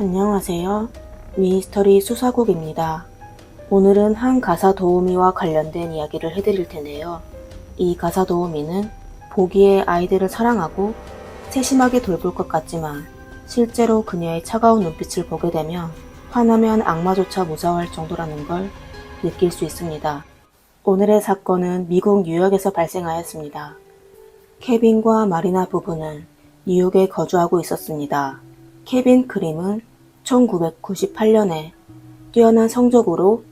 안녕하세요. 미스터리 수사국입니다. 오늘은 한 가사 도우미와 관련된 이야기를 해드릴 텐데요. 이 가사 도우미는 보기에 아이들을 사랑하고 세심하게 돌볼 것 같지만 실제로 그녀의 차가운 눈빛을 보게 되면 화나면 악마조차 무서워할 정도라는 걸 느낄 수 있습니다. 오늘의 사건은 미국 뉴욕에서 발생하였습니다. 케빈과 마리나 부부는 뉴욕에 거주하고 있었습니다. 케빈 크림은 1998년에 뛰어난 성적으로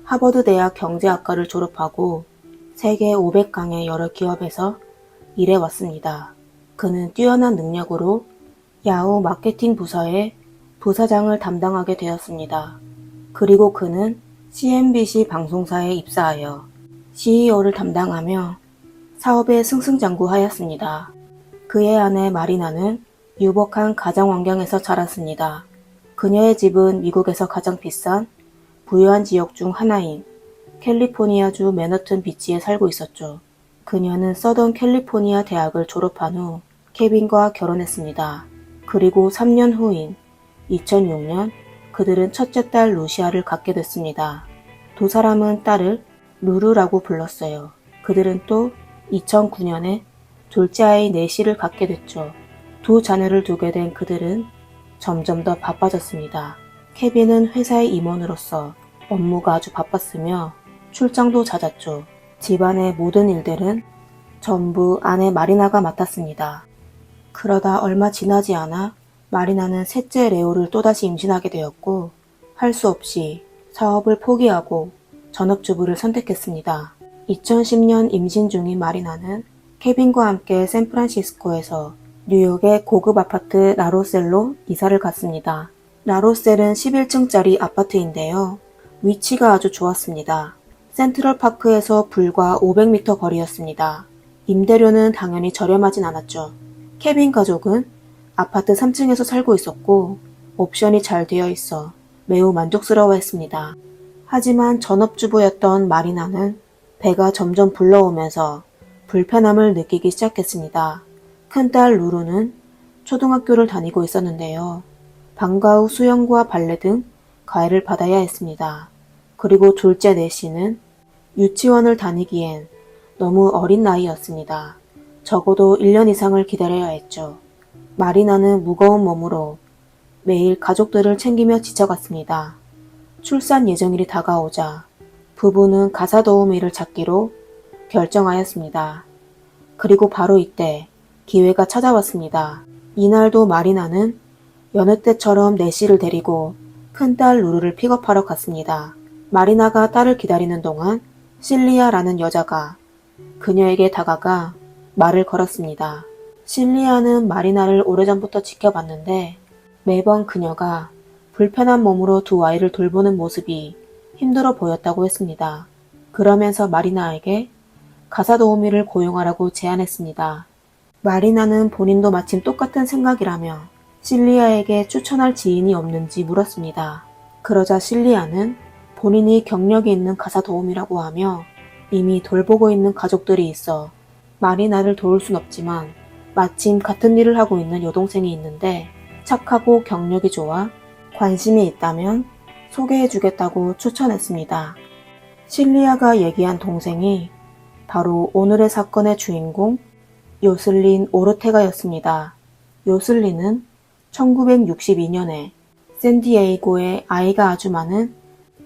하버드 대학 경제학과를 졸업하고 세계 500강의 여러 기업에서 일해왔습니다. 그는 뛰어난 능력으로 야후 마케팅 부서의 부사장을 담당하게 되었습니다. 그리고 그는 CNBC 방송사에 입사하여 CEO를 담당하며 사업에 승승장구하였습니다. 그의 아내 마리나는 유복한 가정 환경에서 자랐습니다. 그녀의 집은 미국에서 가장 비싼 부유한 지역 중 하나인 캘리포니아주 맨하튼 비치에 살고 있었죠. 그녀는 서던 캘리포니아 대학을 졸업한 후 케빈과 결혼했습니다. 그리고 3년 후인 2006년 그들은 첫째 딸 루시아를 갖게 됐습니다. 두 사람은 딸을 루루라고 불렀어요. 그들은 또 2009년에 둘째 아이 네시를 갖게 됐죠. 두 자녀를 두게 된 그들은 점점 더 바빠졌습니다. 케빈은 회사의 임원으로서 업무가 아주 바빴으며 출장도 잦았죠. 집안의 모든 일들은 전부 아내 마리나가 맡았습니다. 그러다 얼마 지나지 않아 마리나는 셋째 레오를 또다시 임신하게 되었고 할 수 없이 사업을 포기하고 전업주부를 선택했습니다. 2010년 임신 중인 마리나는 케빈과 함께 샌프란시스코에서 뉴욕의 고급 아파트 라로셀로 이사를 갔습니다. 라로셀은 11층짜리 아파트인데요. 위치가 아주 좋았습니다. 센트럴파크에서 불과 500m 거리였습니다. 임대료는 당연히 저렴하진 않았죠. 케빈 가족은 아파트 3층에서 살고 있었고 옵션이 잘 되어 있어 매우 만족스러워했습니다. 하지만 전업주부였던 마리나는 배가 점점 불러오면서 불편함을 느끼기 시작했습니다. 큰딸 루루는 초등학교를 다니고 있었는데요. 방과 후 수영과 발레 등 과외를 받아야 했습니다. 그리고 둘째 네시는 유치원을 다니기엔 너무 어린 나이였습니다. 적어도 1년 이상을 기다려야 했죠. 마리나는 무거운 몸으로 매일 가족들을 챙기며 지쳐갔습니다. 출산 예정일이 다가오자 부부는 가사 도우미를 찾기로 결정하였습니다. 그리고 바로 이때 기회가 찾아왔습니다. 이날도 마리나는 여느 때처럼 네시를 데리고 큰딸 루루를 픽업하러 갔습니다. 마리나가 딸을 기다리는 동안 실리아라는 여자가 그녀에게 다가가 말을 걸었습니다. 실리아는 마리나를 오래전부터 지켜봤는데 매번 그녀가 불편한 몸으로 두 아이를 돌보는 모습이 힘들어 보였다고 했습니다. 그러면서 마리나에게 가사 도우미를 고용하라고 제안했습니다. 마리나는 본인도 마침 똑같은 생각이라며 실리아에게 추천할 지인이 없는지 물었습니다. 그러자 실리아는 본인이 경력이 있는 가사 도우미라고 하며 이미 돌보고 있는 가족들이 있어 마리나를 도울 순 없지만 마침 같은 일을 하고 있는 여동생이 있는데 착하고 경력이 좋아 관심이 있다면 소개해주겠다고 추천했습니다. 실리아가 얘기한 동생이 바로 오늘의 사건의 주인공 요슬린 오르테가였습니다. 요슬린은 1962년에 샌디에이고의 아이가 아주 많은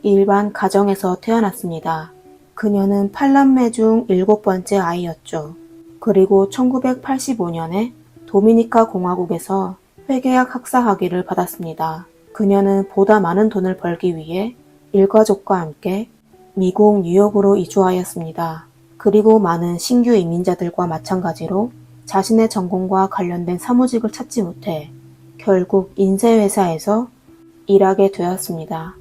일반 가정에서 태어났습니다. 그녀는 8남매 중 7번째 아이였죠. 그리고 1985년에 도미니카 공화국에서 회계학 학사 학위를 받았습니다. 그녀는 보다 많은 돈을 벌기 위해 일가족과 함께 미국 뉴욕으로 이주하였습니다. 그리고 많은 신규 이민자들과 마찬가지로 자신의 전공과 관련된 사무직을 찾지 못해 결국 인쇄회사에서 일하게 되었습니다.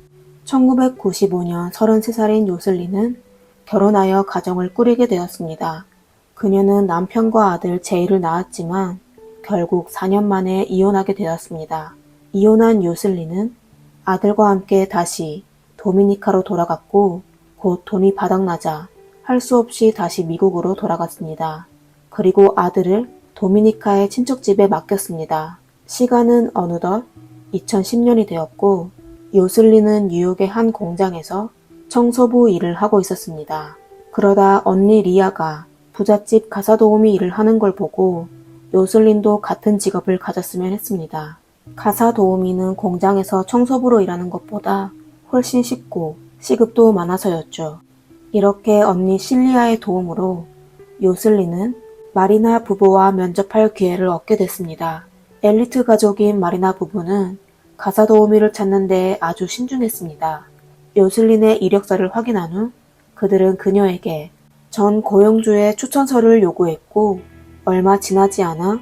1995년 33살인 요슬리는 결혼하여 가정을 꾸리게 되었습니다. 그녀는 남편과 아들 제이를 낳았지만 결국 4년 만에 이혼하게 되었습니다. 이혼한 요슬리는 아들과 함께 다시 도미니카로 돌아갔고 곧 돈이 바닥나자 할 수 없이 다시 미국으로 돌아갔습니다. 그리고 아들을 도미니카의 친척집에 맡겼습니다. 시간은 어느덧 2010년이 되었고 요슬리는 뉴욕의 한 공장에서 청소부 일을 하고 있었습니다. 그러다 언니 리아가 부잣집 가사도우미 일을 하는 걸 보고 요슬린도 같은 직업을 가졌으면 했습니다. 가사도우미는 공장에서 청소부로 일하는 것보다 훨씬 쉽고 시급도 많아서였죠. 이렇게 언니 실리아의 도움으로 요슬린은 마리나 부부와 면접할 기회를 얻게 됐습니다. 엘리트 가족인 마리나 부부는 가사도우미를 찾는 데 아주 신중했습니다. 요슬린의 이력서를 확인한 후 그들은 그녀에게 전 고용주의 추천서를 요구했고 얼마 지나지 않아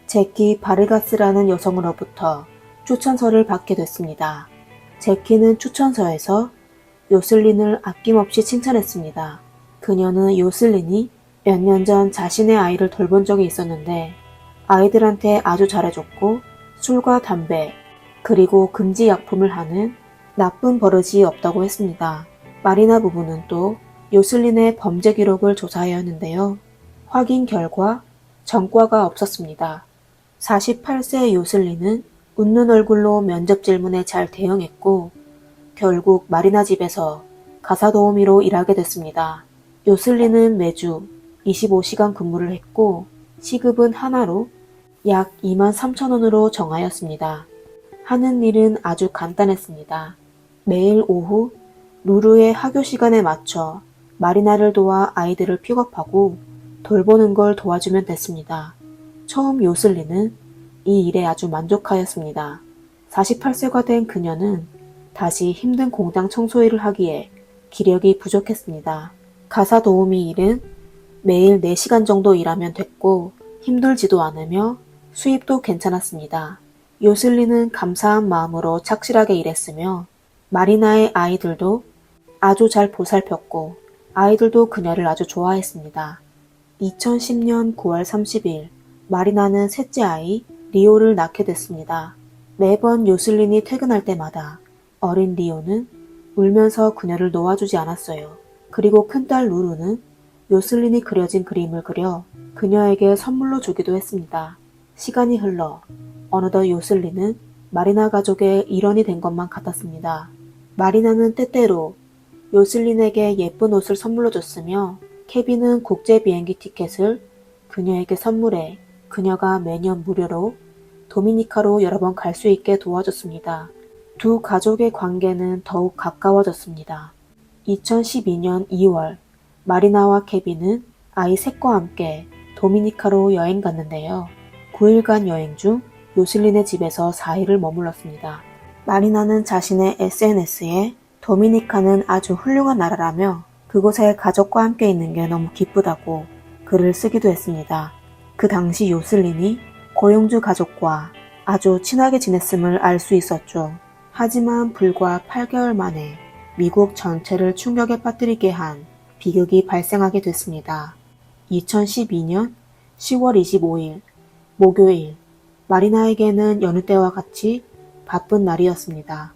제키 바르가스라는 여성으로부터 추천서를 받게 됐습니다. 제키는 추천서에서 요슬린을 아낌없이 칭찬했습니다. 그녀는 요슬린이 몇 년 전 자신의 아이를 돌본 적이 있었는데 아이들한테 아주 잘해줬고 술과 담배 그리고 금지 약품을 하는 나쁜 버릇이 없다고 했습니다. 마리나 부부는 또 요슬린의 범죄 기록을 조사하였는데요. 확인 결과 전과가 없었습니다. 48세 요슬린은 웃는 얼굴로 면접 질문에 잘 대응했고 결국 마리나 집에서 가사도우미로 일하게 됐습니다. 요슬린은 매주 25시간 근무를 했고 시급은 하나로 약 23,000원으로 정하였습니다. 하는 일은 아주 간단했습니다. 매일 오후 루루의 학교 시간에 맞춰 마리나를 도와 아이들을 픽업하고 돌보는 걸 도와주면 됐습니다. 처음 요슬린은 이 일에 아주 만족하였습니다. 48세가 된 그녀는 다시 힘든 공장 청소 일을 하기에 기력이 부족했습니다. 가사도우미 일은 매일 4시간 정도 일하면 됐고 힘들지도 않으며 수입도 괜찮았습니다. 요슬린은 감사한 마음으로 착실하게 일했으며 마리나의 아이들도 아주 잘 보살폈고 아이들도 그녀를 아주 좋아했습니다. 2010년 9월 30일 마리나는 셋째 아이 리오를 낳게 됐습니다. 매번 요슬린이 퇴근할 때마다 어린 리오는 울면서 그녀를 놓아주지 않았어요. 그리고 큰딸 루루는 요슬린이 그려진 그림을 그려 그녀에게 선물로 주기도 했습니다. 시간이 흘러 어느덧 요슬린은 마리나 가족의 일원이 된 것만 같았습니다. 마리나는 때때로 요슬린에게 예쁜 옷을 선물로 줬으며 케빈은 국제 비행기 티켓을 그녀에게 선물해 그녀가 매년 무료로 도미니카로 여러 번 갈 수 있게 도와줬습니다. 두 가족의 관계는 더욱 가까워졌습니다. 2012년 2월 마리나와 케빈은 아이 셋과 함께 도미니카로 여행 갔는데요. 9일간 여행 중 요슬린의 집에서 4일을 머물렀습니다. 마리나는 자신의 SNS에 도미니카는 아주 훌륭한 나라라며 그곳에 가족과 함께 있는 게 너무 기쁘다고 글을 쓰기도 했습니다. 그 당시 요슬린이 고용주 가족과 아주 친하게 지냈음을 알 수 있었죠. 하지만 불과 8개월 만에 미국 전체를 충격에 빠뜨리게 한 비극이 발생하게 됐습니다. 2012년 10월 25일 목요일 마리나에게는 여느 때와 같이 바쁜 날이었습니다.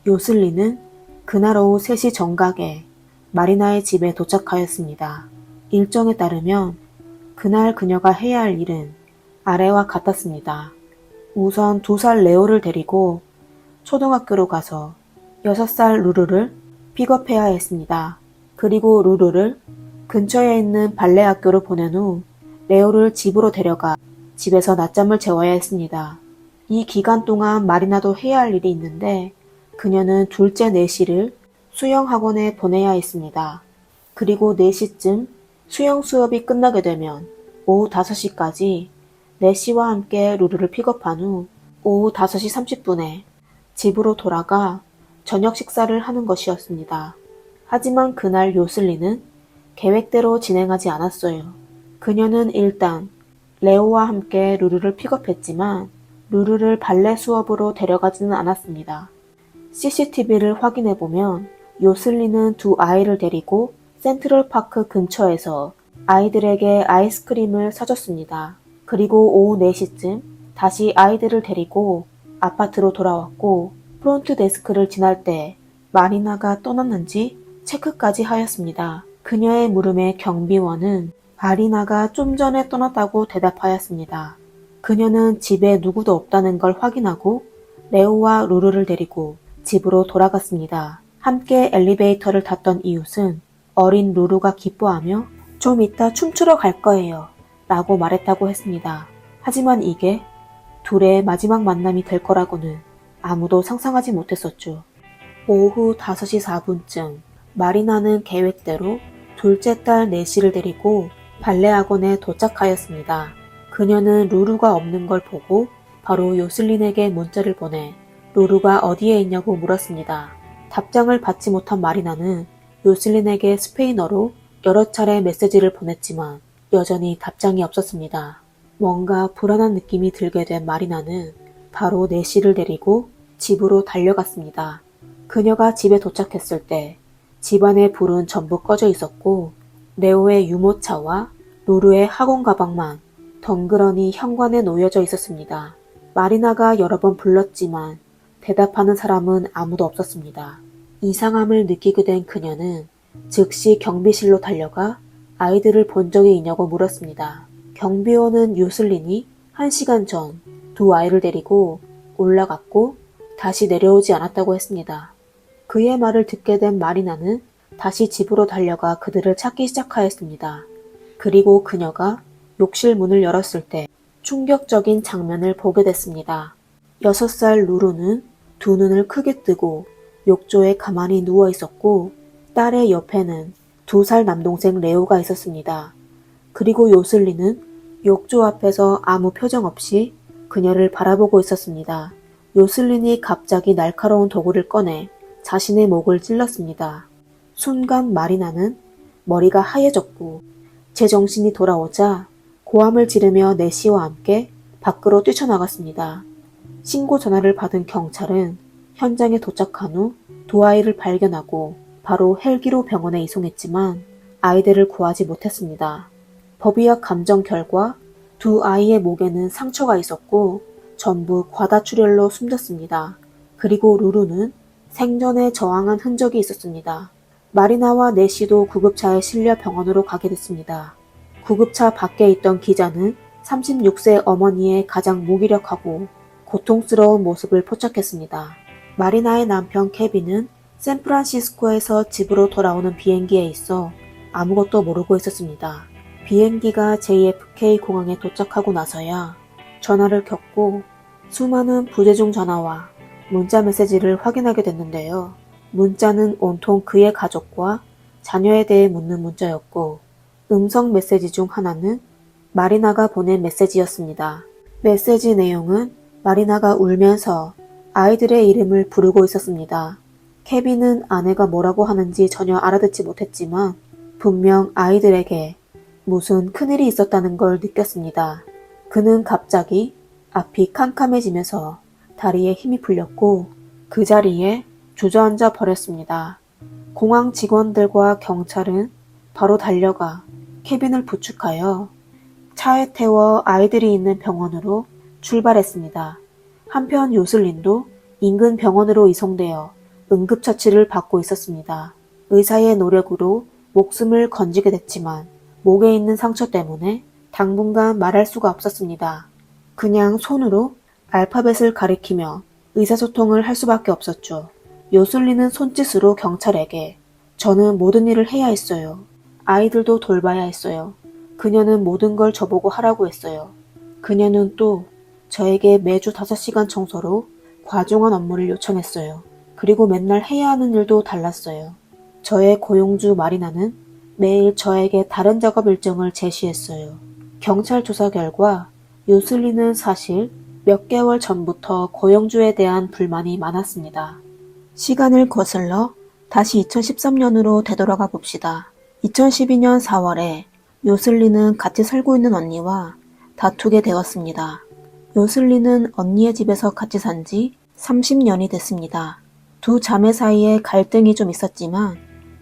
요슬린은 그날 오후 3시 정각에 마리나의 집에 도착하였습니다. 일정에 따르면 그날 그녀가 해야 할 일은 아래와 같았습니다. 우선 2살 레오를 데리고 초등학교로 가서 6살 루루를 픽업해야 했습니다. 그리고 루루를 근처에 있는 발레 학교로 보낸 후 레오를 집으로 데려가 집에서 낮잠을 재워야 했습니다. 이 기간 동안 마리나도 해야 할 일이 있는데 그녀는 둘째 네시를 수영학원에 보내야 했습니다. 그리고 4시쯤 수영 수업이 끝나게 되면 오후 5시까지 네시와 함께 루루를 픽업한 후 오후 5시 30분에 집으로 돌아가 저녁 식사를 하는 것이었습니다. 하지만 그날 요슬린은 계획대로 진행하지 않았어요. 그녀는 일단 레오와 함께 루루를 픽업했지만 루루를 발레 수업으로 데려가지는 않았습니다. CCTV를 확인해보면 요슬린은 두 아이를 데리고 센트럴파크 근처에서 아이들에게 아이스크림을 사줬습니다. 그리고 오후 4시쯤 다시 아이들을 데리고 아파트로 돌아왔고 프론트 데스크를 지날 때 마리나가 떠났는지 체크까지 하였습니다. 그녀의 물음에 경비원은 마리나가 좀 전에 떠났다고 대답하였습니다. 그녀는 집에 누구도 없다는 걸 확인하고 레오와 루루를 데리고 집으로 돌아갔습니다. 함께 엘리베이터를 탔던 이웃은 어린 루루가 기뻐하며 좀 이따 춤추러 갈 거예요 라고 말했다고 했습니다. 하지만 이게 둘의 마지막 만남이 될 거라고는 아무도 상상하지 못했었죠. 오후 5시 4분쯤 마리나는 계획대로 둘째 딸 네시를 데리고 발레 학원에 도착하였습니다. 그녀는 루루가 없는 걸 보고 바로 요슬린에게 문자를 보내 루루가 어디에 있냐고 물었습니다. 답장을 받지 못한 마리나는 요슬린에게 스페인어로 여러 차례 메시지를 보냈지만 여전히 답장이 없었습니다. 뭔가 불안한 느낌이 들게 된 마리나는 바로 네시를 데리고 집으로 달려갔습니다. 그녀가 집에 도착했을 때 집안의 불은 전부 꺼져 있었고 레오의 유모차와 루루의 학원 가방만 덩그러니 현관에 놓여져 있었습니다. 마리나가 여러 번 불렀지만 대답하는 사람은 아무도 없었습니다. 이상함을 느끼게 된 그녀는 즉시 경비실로 달려가 아이들을 본 적이 있냐고 물었습니다. 경비원은 요슬린이 1시간 전 두 아이를 데리고 올라갔고 다시 내려오지 않았다고 했습니다. 그의 말을 듣게 된 마리나는 다시 집으로 달려가 그들을 찾기 시작하였습니다. 그리고 그녀가 욕실 문을 열었을 때 충격적인 장면을 보게 됐습니다. 6살 루루는 두 눈을 크게 뜨고 욕조에 가만히 누워 있었고 딸의 옆에는 2살 남동생 레오가 있었습니다. 그리고 요슬리는 욕조 앞에서 아무 표정 없이 그녀를 바라보고 있었습니다. 요슬린이 갑자기 날카로운 도구를 꺼내 자신의 목을 찔렀습니다. 순간 마리나는 머리가 하얘졌고 제정신이 돌아오자 고함을 지르며 네시와 함께 밖으로 뛰쳐나갔습니다. 신고 전화를 받은 경찰은 현장에 도착한 후 두 아이를 발견하고 바로 헬기로 병원에 이송했지만 아이들을 구하지 못했습니다. 법의학 감정 결과 두 아이의 목에는 상처가 있었고 전부 과다출혈로 숨졌습니다. 그리고 루루는 생전에 저항한 흔적이 있었습니다. 마리나와 네시도 구급차에 실려 병원으로 가게 됐습니다. 구급차 밖에 있던 기자는 36세 어머니의 가장 무기력하고 고통스러운 모습을 포착했습니다. 마리나의 남편 케빈은 샌프란시스코에서 집으로 돌아오는 비행기에 있어 아무것도 모르고 있었습니다. 비행기가 JFK 공항에 도착하고 나서야 전화를 켰고 수많은 부재중 전화와 문자 메시지를 확인하게 됐는데요. 문자는 온통 그의 가족과 자녀에 대해 묻는 문자였고 음성 메시지 중 하나는 마리나가 보낸 메시지였습니다. 메시지 내용은 마리나가 울면서 아이들의 이름을 부르고 있었습니다. 케빈은 아내가 뭐라고 하는지 전혀 알아듣지 못했지만 분명 아이들에게 무슨 큰일이 있었다는 걸 느꼈습니다. 그는 갑자기 앞이 캄캄해지면서 다리에 힘이 풀렸고 그 자리에 주저앉아 버렸습니다. 공항 직원들과 경찰은 바로 달려가 케빈을 부축하여 차에 태워 아이들이 있는 병원으로 출발했습니다. 한편 요슬린도 인근 병원으로 이송되어 응급처치를 받고 있었습니다. 의사의 노력으로 목숨을 건지게 됐지만 목에 있는 상처 때문에 당분간 말할 수가 없었습니다. 그냥 손으로 알파벳을 가리키며 의사소통을 할 수밖에 없었죠. 요슬린은 손짓으로 경찰에게 저는 모든 일을 해야 했어요. 아이들도 돌봐야 했어요. 그녀는 모든 걸 저보고 하라고 했어요. 그녀는 또 저에게 매주 5시간 청소로 과중한 업무를 요청했어요. 그리고 맨날 해야 하는 일도 달랐어요. 저의 고용주 마리나는 매일 저에게 다른 작업 일정을 제시했어요. 경찰 조사 결과 요슬리는 사실 몇 개월 전부터 고용주에 대한 불만이 많았습니다. 시간을 거슬러 다시 2013년으로 되돌아가 봅시다. 2012년 4월에 요슬리는 같이 살고 있는 언니와 다투게 되었습니다. 요슬리는 언니의 집에서 같이 산 지 30년이 됐습니다. 두 자매 사이에 갈등이 좀 있었지만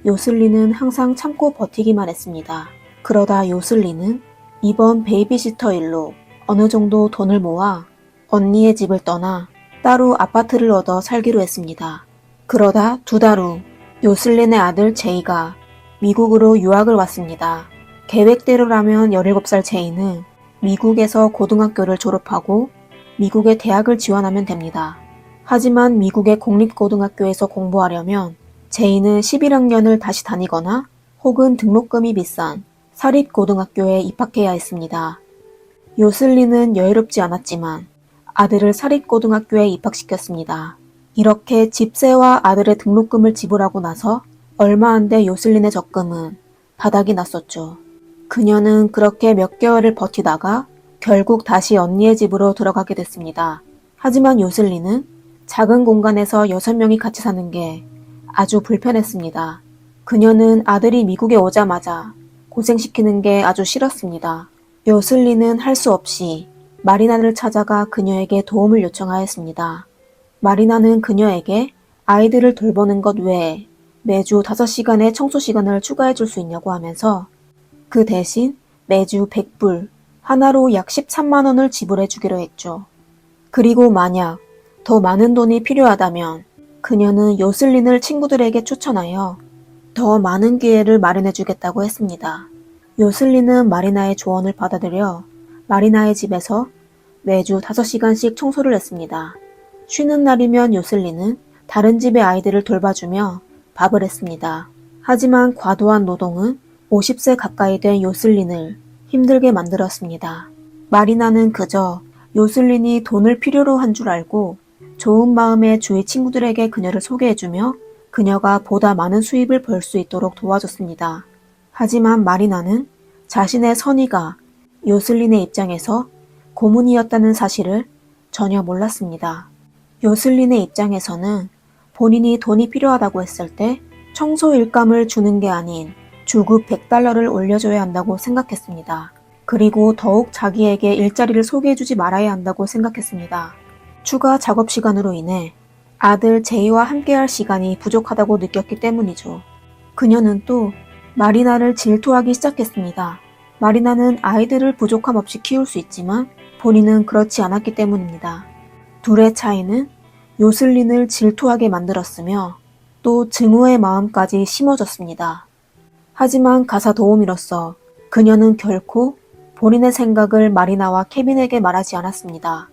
요슬리는 항상 참고 버티기만 했습니다. 그러다 요슬리는 이번 베이비시터 일로 어느 정도 돈을 모아 언니의 집을 떠나 따로 아파트를 얻어 살기로 했습니다. 그러다 2달 후 요슬린의 아들 제이가 미국으로 유학을 왔습니다. 계획대로라면 17살 제이는 미국에서 고등학교를 졸업하고 미국의 대학을 지원하면 됩니다. 하지만 미국의 공립고등학교에서 공부하려면 제이는 11학년을 다시 다니거나 혹은 등록금이 비싼 사립고등학교에 입학해야 했습니다. 요슬리는 여유롭지 않았지만 아들을 사립고등학교에 입학시켰습니다. 이렇게 집세와 아들의 등록금을 지불하고 나서 얼마 안 돼 요슬린의 적금은 바닥이 났었죠. 그녀는 그렇게 몇 개월을 버티다가 결국 다시 언니의 집으로 들어가게 됐습니다. 하지만 요슬린은 작은 공간에서 6명이 같이 사는 게 아주 불편했습니다. 그녀는 아들이 미국에 오자마자 고생시키는 게 아주 싫었습니다. 요슬린은 할 수 없이 마리나를 찾아가 그녀에게 도움을 요청하였습니다. 마리나는 그녀에게 아이들을 돌보는 것 외에 매주 5시간의 청소 시간을 추가해 줄 수 있냐고 하면서 그 대신 매주 100불, 하나로 약 13만 원을 지불해 주기로 했죠. 그리고 만약 더 많은 돈이 필요하다면 그녀는 요슬린을 친구들에게 추천하여 더 많은 기회를 마련해 주겠다고 했습니다. 요슬린은 마리나의 조언을 받아들여 마리나의 집에서 매주 5시간씩 청소를 했습니다. 쉬는 날이면 요슬린은 다른 집의 아이들을 돌봐주며 밥을 했습니다. 하지만 과도한 노동은 50세 가까이 된 요슬린을 힘들게 만들었습니다. 마리나는 그저 요슬린이 돈을 필요로 한 줄 알고 좋은 마음에 주위 친구들에게 그녀를 소개해주며 그녀가 보다 많은 수입을 벌 수 있도록 도와줬습니다. 하지만 마리나는 자신의 선의가 요슬린의 입장에서 고문이었다는 사실을 전혀 몰랐습니다. 요슬린의 입장에서는 본인이 돈이 필요하다고 했을 때 청소 일감을 주는 게 아닌 주급 100달러를 올려줘야 한다고 생각했습니다. 그리고 더욱 자기에게 일자리를 소개해주지 말아야 한다고 생각했습니다. 추가 작업 시간으로 인해 아들 제이와 함께할 시간이 부족하다고 느꼈기 때문이죠. 그녀는 또 마리나를 질투하기 시작했습니다. 마리나는 아이들을 부족함 없이 키울 수 있지만 본인은 그렇지 않았기 때문입니다. 둘의 차이는 요슬린을 질투하게 만들었으며 또 증오의 마음까지 심어졌습니다. 하지만 가사 도우미로서 그녀는 결코 본인의 생각을 마리나와 케빈에게 말하지 않았습니다.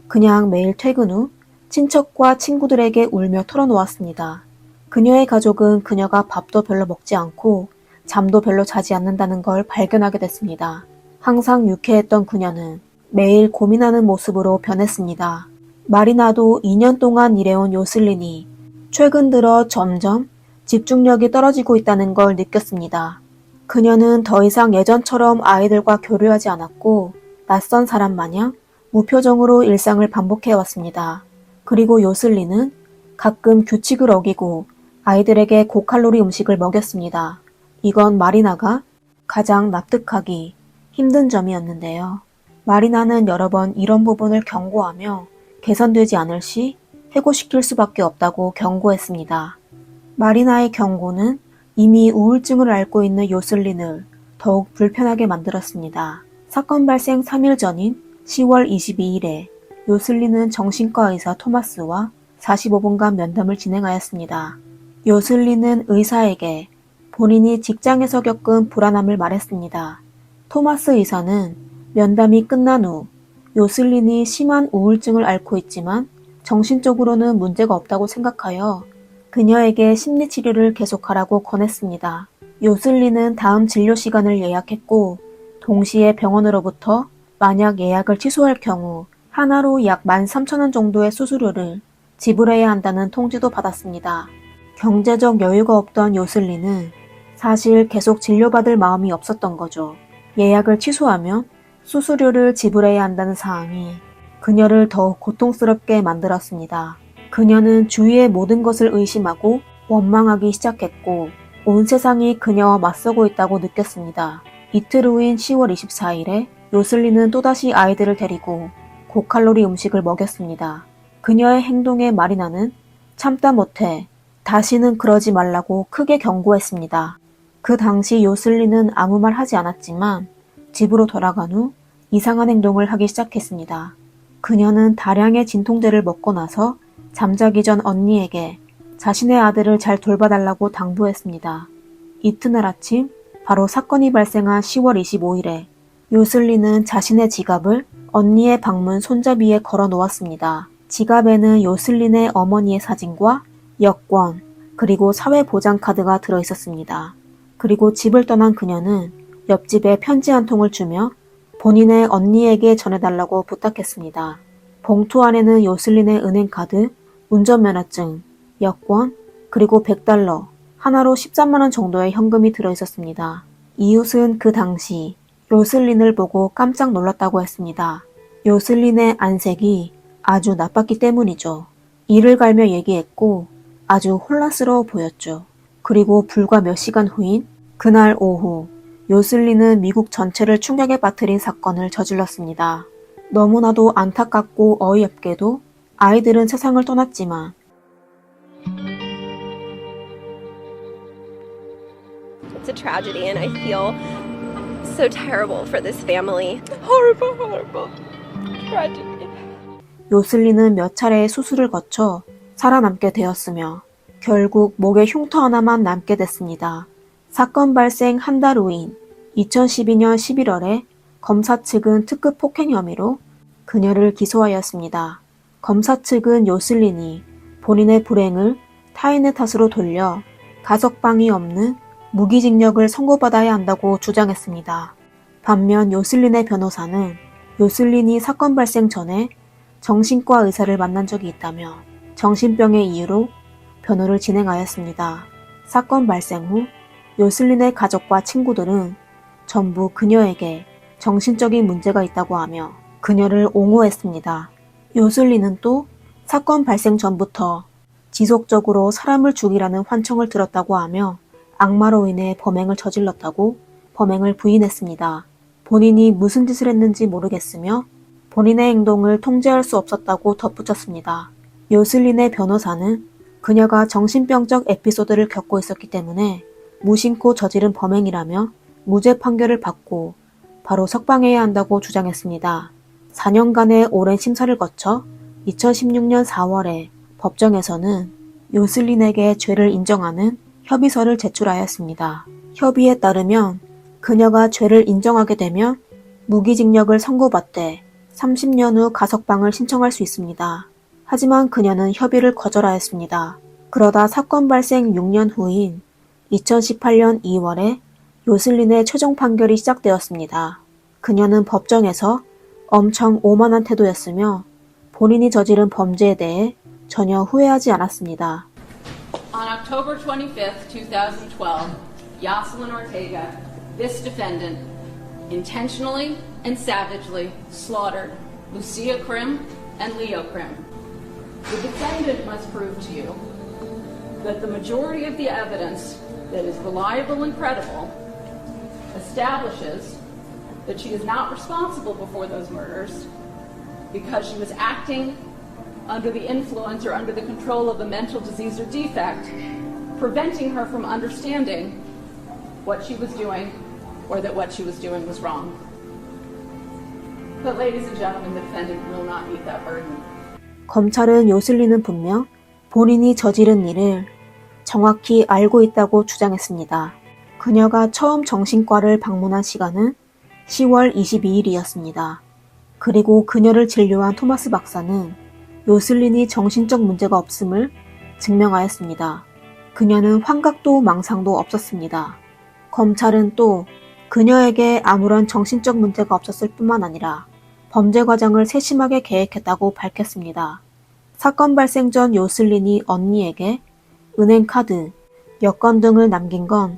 그냥 매일 퇴근 후 친척과 친구들에게 울며 털어놓았습니다. 그녀의 가족은 그녀가 밥도 별로 먹지 않고 잠도 별로 자지 않는다는 걸 발견하게 됐습니다. 항상 유쾌했던 그녀는 매일 고민하는 모습으로 변했습니다. 마리나도 2년 동안 일해온 요슬린이 최근 들어 점점 집중력이 떨어지고 있다는 걸 느꼈습니다. 그녀는 더 이상 예전처럼 아이들과 교류하지 않았고 낯선 사람 마냥 무표정으로 일상을 반복해왔습니다. 그리고 요슬린은 가끔 규칙을 어기고 아이들에게 고칼로리 음식을 먹였습니다. 이건 마리나가 가장 납득하기 힘든 점이었는데요. 마리나는 여러 번 이런 부분을 경고하며 개선되지 않을 시 해고시킬 수밖에 없다고 경고했습니다. 마리나의 경고는 이미 우울증을 앓고 있는 요슬린을 더욱 불편하게 만들었습니다. 사건 발생 3일 전인 10월 22일에 요슬린은 정신과 의사 토마스와 45분간 면담을 진행하였습니다. 요슬린은 의사에게 본인이 직장에서 겪은 불안함을 말했습니다. 토마스 의사는 면담이 끝난 후 요슬린이 심한 우울증을 앓고 있지만 정신적으로는 문제가 없다고 생각하여 그녀에게 심리치료를 계속하라고 권했습니다. 요슬린은 다음 진료 시간을 예약했고 동시에 병원으로부터 만약 예약을 취소할 경우 하나로 약 13,000원 정도의 수수료를 지불해야 한다는 통지도 받았습니다. 경제적 여유가 없던 요슬린은 사실 계속 진료받을 마음이 없었던 거죠. 예약을 취소하면 수수료를 지불해야 한다는 사항이 그녀를 더욱 고통스럽게 만들었습니다. 그녀는 주위의 모든 것을 의심하고 원망하기 시작했고 온 세상이 그녀와 맞서고 있다고 느꼈습니다. 이틀 후인 10월 24일에 요슬린은 또다시 아이들을 데리고 고칼로리 음식을 먹였습니다. 그녀의 행동에 마리나는 참다 못해 다시는 그러지 말라고 크게 경고했습니다. 그 당시 요슬린은 아무 말 하지 않았지만 집으로 돌아간 후 이상한 행동을 하기 시작했습니다. 그녀는 다량의 진통제를 먹고 나서 잠자기 전 언니에게 자신의 아들을 잘 돌봐달라고 당부했습니다. 이튿날 아침 바로 사건이 발생한 10월 25일에 요슬린은 자신의 지갑을 언니의 방문 손잡이에 걸어 놓았습니다. 지갑에는 요슬린의 어머니의 사진과 여권, 그리고 사회보장카드가 들어있었습니다. 그리고 집을 떠난 그녀는 옆집에 편지 한 통을 주며 본인의 언니에게 전해달라고 부탁했습니다. 봉투 안에는 요슬린의 은행카드, 운전면허증, 여권, 그리고 $100, 하나로 13만 원 정도의 현금이 들어있었습니다. 이웃은 그 당시 요슬린을 보고 깜짝 놀랐다고 했습니다. 요슬린의 안색이 아주 나빴기 때문이죠. 이를 갈며 얘기했고 아주 혼란스러워 보였죠. 그리고 불과 몇 시간 후인 그날 오후 요슬린은 미국 전체를 충격에 빠뜨린 사건을 저질렀습니다. 너무나도 안타깝고 어이없게도 아이들은 세상을 떠났지만 It's a tragedy and I feel so terrible for this family. Horrible tragedy. 요슬린은 몇 차례의 수술을 거쳐 살아남게 되었으며 결국 목에 흉터 하나만 남게 됐습니다. 사건 발생 한 달 후인 2012년 11월에 검사 측은 특급 폭행 혐의로 그녀를 기소하였습니다. 검사 측은 요슬린이 본인의 불행을 타인의 탓으로 돌려 가석방이 없는 무기징역을 선고받아야 한다고 주장했습니다. 반면 요슬린의 변호사는 요슬린이 사건 발생 전에 정신과 의사를 만난 적이 있다며 정신병의 이유로 변호를 진행하였습니다. 사건 발생 후 요슬린의 가족과 친구들은 전부 그녀에게 정신적인 문제가 있다고 하며 그녀를 옹호했습니다. 요슬린은 또 사건 발생 전부터 지속적으로 사람을 죽이라는 환청을 들었다고 하며 악마로 인해 범행을 저질렀다고 범행을 부인했습니다. 본인이 무슨 짓을 했는지 모르겠으며 본인의 행동을 통제할 수 없었다고 덧붙였습니다. 요슬린의 변호사는 그녀가 정신병적 에피소드를 겪고 있었기 때문에 무심코 저지른 범행이라며 무죄 판결을 받고 바로 석방해야 한다고 주장했습니다. 4년간의 오랜 심사를 거쳐 2016년 4월에 법정에서는 요슬린에게 죄를 인정하는 협의서를 제출하였습니다. 협의에 따르면 그녀가 죄를 인정하게 되면 무기징역을 선고받되 30년 후 가석방을 신청할 수 있습니다. 하지만 그녀는 협의를 거절하였습니다. 그러다 사건 발생 6년 후인 2018년 2월에 요슬린의 최종 판결이 시작되었습니다. 그녀는 법정에서 엄청 오만한 태도였으며 본인이 저지른 범죄에 대해 전혀 후회하지 않았습니다. On October 25th, 2012, Yoselin Ortega, this defendant, intentionally and savagely slaughtered Lucia Krim and Leo Krim. The defendant must prove to you that the majority of the evidence that is reliable and credible establishes that she is not responsible before those murders because she was acting under the influence or under the control of a mental disease or defect, preventing her from understanding what she was doing or that what she was doing was wrong. But ladies and gentlemen, the defendant will not meet that burden. 검찰은 요슬린은 분명 본인이 저지른 일을 정확히 알고 있다고 주장했습니다. 그녀가 처음 정신과를 방문한 시간은 10월 22일이었습니다. 그리고 그녀를 진료한 토마스 박사는 요슬린이 정신적 문제가 없음을 증명하였습니다. 그녀는 환각도 망상도 없었습니다. 검찰은 또 그녀에게 아무런 정신적 문제가 없었을 뿐만 아니라 범죄 과정을 세심하게 계획했다고 밝혔습니다. 사건 발생 전 요슬린이 언니에게 은행카드, 여권 등을 남긴 건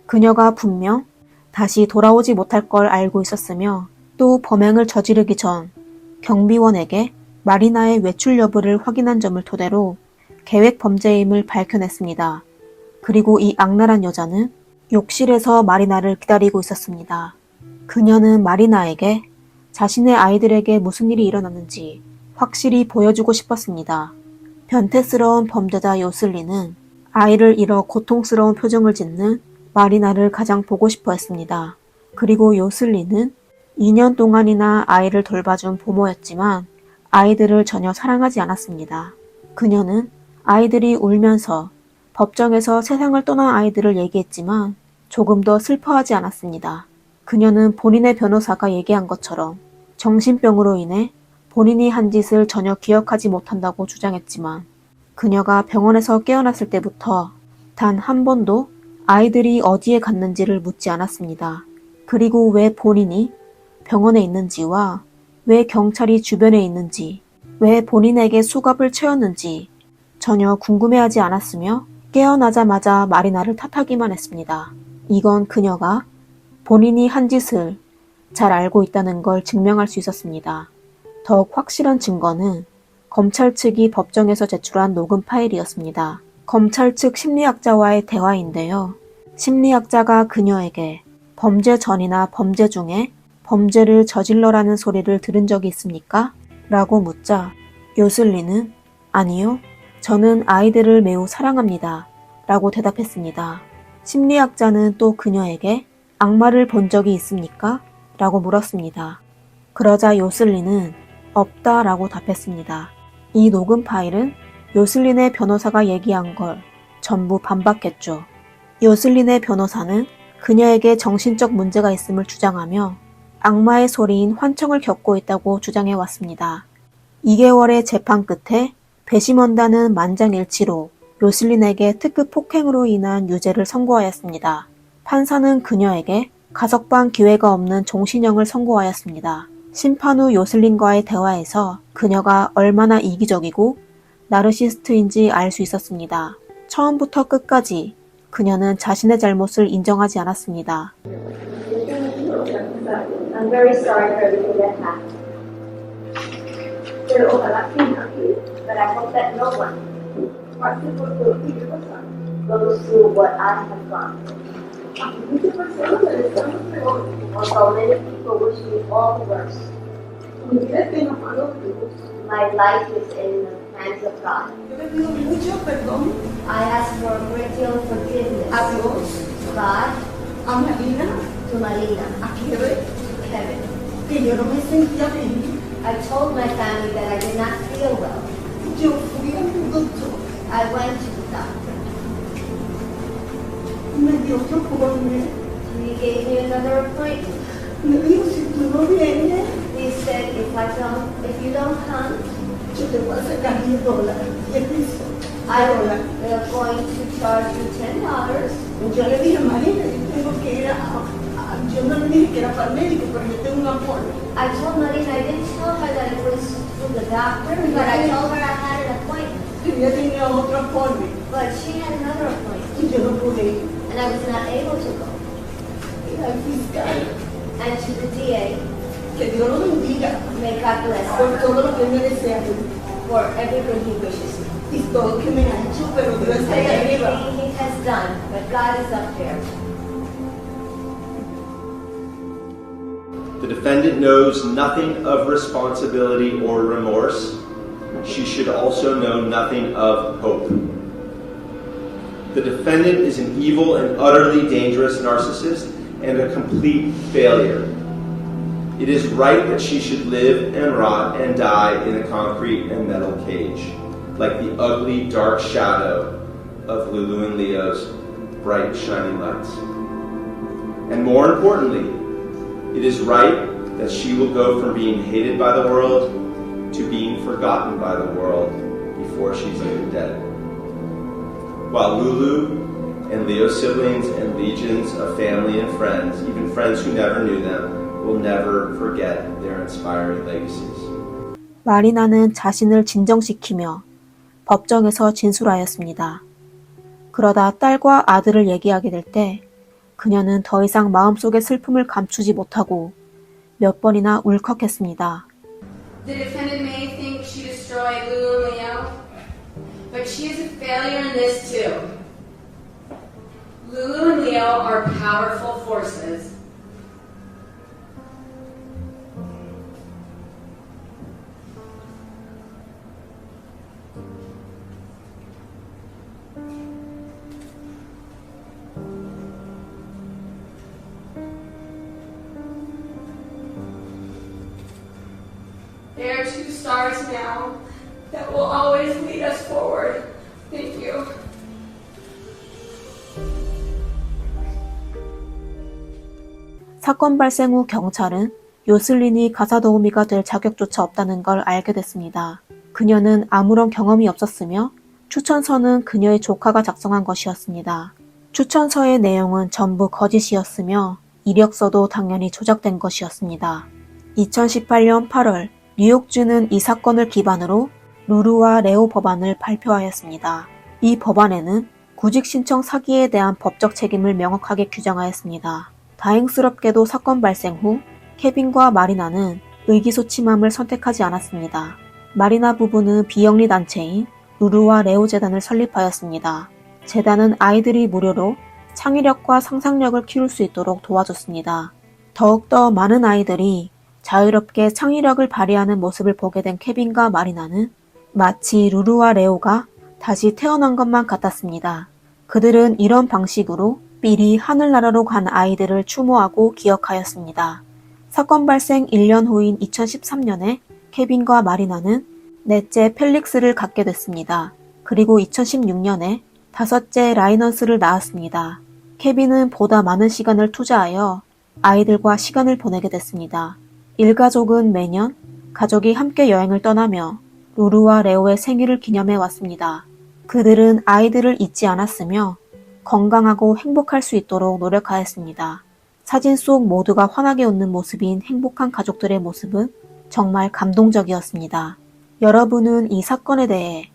그녀가 분명 다시 돌아오지 못할 걸 알고 있었으며 또 범행을 저지르기 전 경비원에게 마리나의 외출 여부를 확인한 점을 토대로 계획 범죄임을 밝혀냈습니다. 그리고 이 악랄한 여자는 욕실에서 마리나를 기다리고 있었습니다. 그녀는 마리나에게 자신의 아이들에게 무슨 일이 일어났는지 확실히 보여주고 싶었습니다. 변태스러운 범죄자 요슬린은 아이를 잃어 고통스러운 표정을 짓는 마리나를 가장 보고 싶어 했습니다. 그리고 요슬린은 2년 동안이나 아이를 돌봐준 부모였지만 아이들을 전혀 사랑하지 않았습니다. 그녀는 아이들이 울면서 법정에서 세상을 떠난 아이들을 얘기했지만 조금 더 슬퍼하지 않았습니다. 그녀는 본인의 변호사가 얘기한 것처럼 정신병으로 인해 본인이 한 짓을 전혀 기억하지 못한다고 주장했지만 그녀가 병원에서 깨어났을 때부터 단 한 번도 아이들이 어디에 갔는지를 묻지 않았습니다. 그리고 왜 본인이 병원에 있는지와 왜 경찰이 주변에 있는지, 왜 본인에게 수갑을 채웠는지 전혀 궁금해하지 않았으며 깨어나자마자 마리나를 탓하기만 했습니다. 이건 그녀가 본인이 한 짓을 잘 알고 있다는 걸 증명할 수 있었습니다. 더욱 확실한 증거는 검찰 측이 법정에서 제출한 녹음 파일이었습니다. 검찰 측 심리학자와의 대화인데요. 심리학자가 그녀에게 범죄 전이나 범죄 중에 범죄를 저질러라는 소리를 들은 적이 있습니까? 라고 묻자 요슬리는 아니요, 저는 아이들을 매우 사랑합니다. 라고 대답했습니다. 심리학자는 또 그녀에게 악마를 본 적이 있습니까? 라고 물었습니다. 그러자 요슬리는 없다 라고 답했습니다. 이 녹음 파일은 요슬린의 변호사가 얘기한 걸 전부 반박했죠. 요슬린의 변호사는 그녀에게 정신적 문제가 있음을 주장하며 악마의 소리인 환청을 겪고 있다고 주장해왔습니다. 2개월의 재판 끝에 배심원단은 만장일치로 요슬린에게 특급 폭행으로 인한 유죄를 선고하였습니다. 판사는 그녀에게 가석방 기회가 없는 종신형을 선고하였습니다. 심판 후 요슬린과의 대화에서 그녀가 얼마나 이기적이고 나르시스트인지 알 수 있었습니다. 처음부터 끝까지 그녀는 자신의 잘못을 인정하지 않았습니다. I'm very sorry for everything that happened. Pero ojalá que nadie, but I hope that no one goes through what I have gone through. Although many people wish me all the worst, my life is in the hands of God. I ask for a great deal of forgiveness. To God, to Marina, to Kevin. I told my family that I did not feel well. I went to the doctor. He gave me another appointment. He said if you don't come, I am going to charge you $10. Yo le dije, Marina, yo tengo que ir yo no le dije que era para el médico, pero yo tengo un appointment. I told Marina, I didn't tell her that it was for the doctor, but I told her I had an appointment. Yo tenía otro appointment. But she had another appointment, Y yo no pude ir. and I was not able to go. Y al fiscal, And to the DA, que Dios lo bendiga may God bless por her todo lo que me desea for everything He wishes me. y todo lo que me ha hecho, pero Dios está And ahí arriba. everything He has done, but God is up there. The defendant knows nothing of responsibility or remorse. She should also know nothing of hope. The defendant is an evil and utterly dangerous narcissist and a complete failure. It is right that she should live and rot and die in a concrete and metal cage, like the ugly, dark shadow of Lulu and Leo's bright, shining lights. And more importantly, it is right that she will go from being hated by the world to being forgotten by the world before she's even dead. While Lulu and Leo's siblings and legions of family and friends, even friends who never knew them, will never forget their inspiring legacies. 마리나는 자신을 진정시키며 법정에서 진술하였습니다. 그러다 딸과 아들을 얘기하게 될 때 그녀는 더 이상 마음속의 슬픔을 감추지 못하고 몇 번이나 울컥했습니다. The defendant may think she destroyed Lulu and Leo, but she is a failure in this too. Lulu and Leo are powerful forces. They are two stars now that will always lead us forward. Thank you. 사건 발생 후 경찰은 요슬린이 가사도우미가 될 자격조차 없다는 걸 알게 됐습니다. 그녀는 아무런 경험이 없었으며 추천서는 그녀의 조카가 작성한 것이었습니다. 추천서의 내용은 전부 거짓이었으며 이력서도 당연히 조작된 것이었습니다. 2018년 8월 뉴욕주는 이 사건을 기반으로 루루와 레오 법안을 발표하였습니다. 이 법안에는 구직 신청 사기에 대한 법적 책임을 명확하게 규정하였습니다. 다행스럽게도 사건 발생 후 케빈과 마리나는 의기소침함을 선택하지 않았습니다. 마리나 부부는 비영리 단체인 루루와 레오 재단을 설립하였습니다. 재단은 아이들이 무료로 창의력과 상상력을 키울 수 있도록 도와줬습니다. 더욱더 많은 아이들이 자유롭게 창의력을 발휘하는 모습을 보게 된 케빈과 마리나는 마치 루루와 레오가 다시 태어난 것만 같았습니다. 그들은 이런 방식으로 미리 하늘나라로 간 아이들을 추모하고 기억하였습니다. 사건 발생 1년 후인 2013년에 케빈과 마리나는 넷째 펠릭스를 갖게 됐습니다. 그리고 2016년에 다섯째 라이넌스를 낳았습니다. 케빈은 보다 많은 시간을 투자하여 아이들과 시간을 보내게 됐습니다. 일가족은 매년 가족이 함께 여행을 떠나며 루루와 레오의 생일을 기념해 왔습니다. 그들은 아이들을 잊지 않았으며 건강하고 행복할 수 있도록 노력하였습니다. 사진 속 모두가 환하게 웃는 모습인 행복한 가족들의 모습은 정말 감동적이었습니다. 여러분은 이 사건에 대해